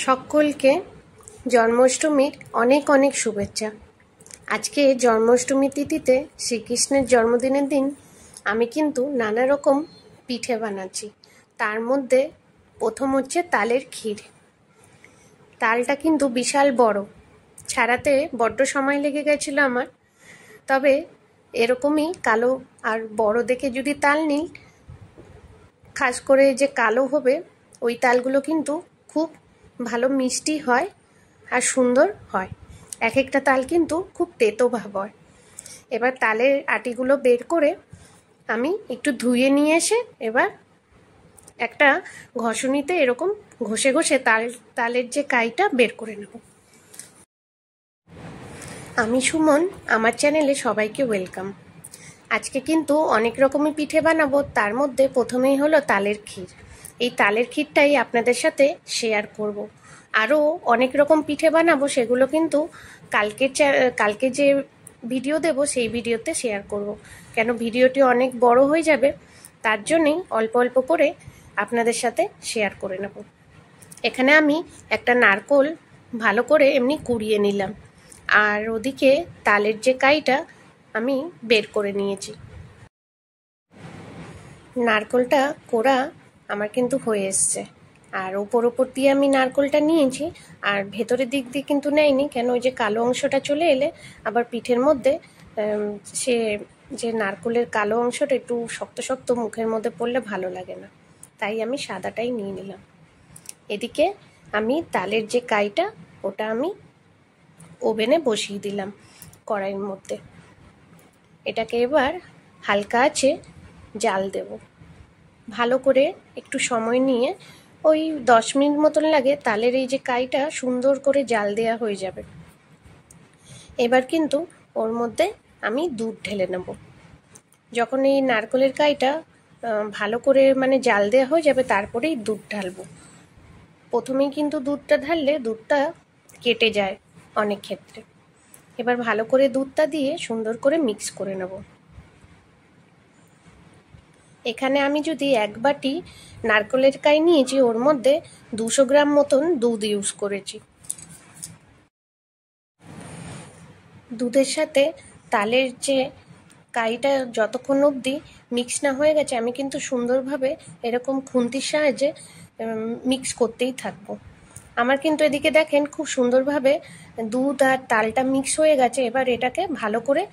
সকলকে জন্মাষ্টমীর অনেক অনেক শুভেচ্ছা। আজকে জন্মাষ্টমী তিথিতে শ্রীকৃষ্ণের জন্মদিনের দিন আমি কিন্তু নানা রকম পিঠে বানাচ্ছি। তার মধ্যে প্রথম হচ্ছে তালের ক্ষীর। তালটা কিন্তু বিশাল বড়, ছাড়াতে বড্ড সময় লেগে গেছিল আমার। তবে এরকমই কালো আর বড় দেখে যদি তাল নিই, খাস করে যে কালো হবে ওই তালগুলো কিন্তু খুব ভালো মিষ্টি হয় আর সুন্দর হয়। এক একটা তাল কিন্তু খুব তেতো ভাব হয়। এবার তালের আটিগুলো বের করে আমি একটু ধুয়ে নিয়ে এসে এবার একটা ঘষণিতে এরকম ঘষে ঘষে তালের যে কাইটা বের করে নেব। আমি সুমন, আমার চ্যানেলে সবাইকে ওয়েলকাম। আজকে কিন্তু অনেক রকমই পিঠে বানাবো, তার মধ্যে প্রথমেই হলো তালের ক্ষীর। এই তালের ক্ষীরটাই আপনাদের সাথে শেয়ার করব। আরও অনেক রকম পিঠে বানাবো, সেগুলো কিন্তু কালকে যে ভিডিও দেব সেই ভিডিওতে শেয়ার করব। কেন ভিডিওটি অনেক বড় হয়ে যাবে, তার জন্যই অল্প অল্প করে আপনাদের সাথে শেয়ার করে নেব। এখানে আমি একটা নারকোল ভালো করে এমনি কুড়িয়ে নিলাম, আর ওদিকে তালের যে কাইটা আমি বের করে নিয়েছি। নারকোলটা কোড়া আমার কিন্তু হয়ে এসছে, আর ওপর দিয়ে আমি নারকোলটা নিয়েছি, আর ভেতরের দিক দিয়ে কিন্তু নেয়নি। কেন ওই যে কালো অংশটা চলে এলে আবার পিঠের মধ্যে সে যে নারকোলের কালো অংশটা একটু শক্ত শক্ত মুখের মধ্যে পড়লে ভালো লাগে না, তাই আমি সাদাটাই নিয়ে নিলাম। এদিকে আমি তালের যে কাইটা ওটা আমি ওভেনে বসিয়ে দিলাম কড়াইয়ের মধ্যে। এটাকে এবার হালকা আছে জাল দেব ভালো করে, একটু সময় নিয়ে ওই 10 মিনিট মতন লাগে। তালের এই যে কাইটা সুন্দর করে জাল দেওয়া হয়ে যাবে। এবার কিন্তু ওর মধ্যে আমি দুধ ঢেলে নেব। যখন এই নারকেলের কাইটা ভালো করে জাল দেওয়া হয়ে যাবে, তারপরেই দুধ ঢালবো। প্রথমেই কিন্তু দুধটা ঢাললে দুধটা কেটে যায় অনেক ক্ষেত্রে। এবার ভালো করে দুধটা দিয়ে সুন্দর করে মিক্স করে নেব। এখানে আমি যদি 1 বাটি নারকেলের কাই নিয়েছি, ওর মধ্যে 200 গ্রাম মতন দুধ ইউজ করেছি। দুধের সাথে তালের যে কাইটা যতক্ষণ অবধি মিক্স না হয়ে গেছে, আমি কিন্তু সুন্দরভাবে এরকম খুন্তির সাহায্যে মিক্স করতেই থাকবো। আমার কিন্তু এদিকে দেখেন খুব সুন্দরভাবে দুধ আর তালটা মিক্স হয়ে গেছে। এবার এটাকে ভালো করে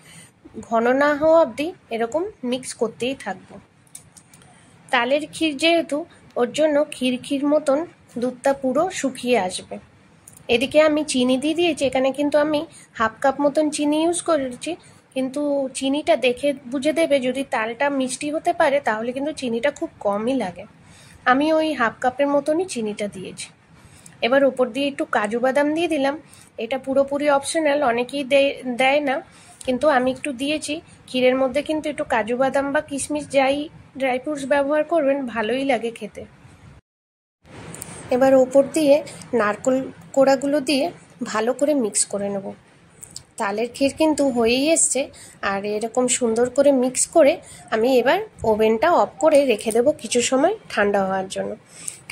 ঘন না হওয়া অবধি এরকম মিক্স করতেই থাকবো। তালের ক্ষীর যেহেতু, ওর জন্য ক্ষীর মতন দুধটা পুরো শুকিয়ে আসবে। এদিকে আমি চিনি দিয়ে দিয়েছি। এখানে কিন্তু আমি 1/2 কাপ মতন চিনি ইউজ করেছি, কিন্তু চিনিটা দেখে বুঝে দেবে। যদি তালটা মিষ্টি হতে পারে তাহলে কিন্তু চিনিটা খুব কমই লাগে। আমি ওই 1/2 কাপের মতনই চিনিটা দিয়েছি। এবার উপর দিয়ে একটু কাজু বাদাম দিয়ে দিলাম। এটা পুরোপুরি অপশনাল, অনেকেই দেয় না, কিন্তু আমি একটু দিয়েছি। ক্ষীরের মধ্যে কিন্তু একটু কাজু বাদাম বা কিশমিশ যাই ড্রাই ফ্রুটস ব্যবহার করবেন, ভালোই লাগে খেতে। এবার ওপর দিয়ে নারকেল কোড়াগুলো দিয়ে ভালো করে মিক্স করে নেব। তালের ক্ষীর কিন্তু হয়েই এসছে, আর এরকম সুন্দর করে মিক্স করে আমি এবার ওভেনটা অফ করে রেখে দেবো কিছু সময় ঠান্ডা হওয়ার জন্য।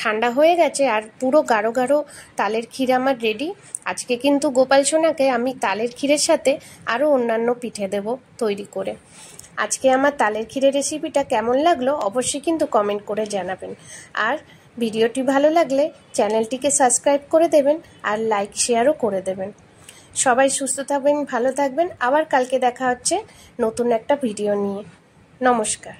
ঠান্ডা হয়ে গেছে, আর পুরো গাঢ় গাঢ় তালের ক্ষীর আমার রেডি। আজকে কিন্তু গোপাল সোনাকে আমি তালের ক্ষীরের সাথে আরও অন্যান্য পিঠে দেব তৈরি করে। আজকে আমার তালের ক্ষীরের রেসিপিটা কেমন লাগলো অবশ্যই কিন্তু কমেন্ট করে জানাবেন। আর ভিডিওটি ভালো লাগলে চ্যানেলটিকে সাবস্ক্রাইব করে দেবেন, আর লাইক শেয়ারও করে দেবেন। সবাই সুস্থ থাকবেন, ভালো থাকবেন। আবার কালকে দেখা হচ্ছে নতুন একটা ভিডিও নিয়ে। নমস্কার।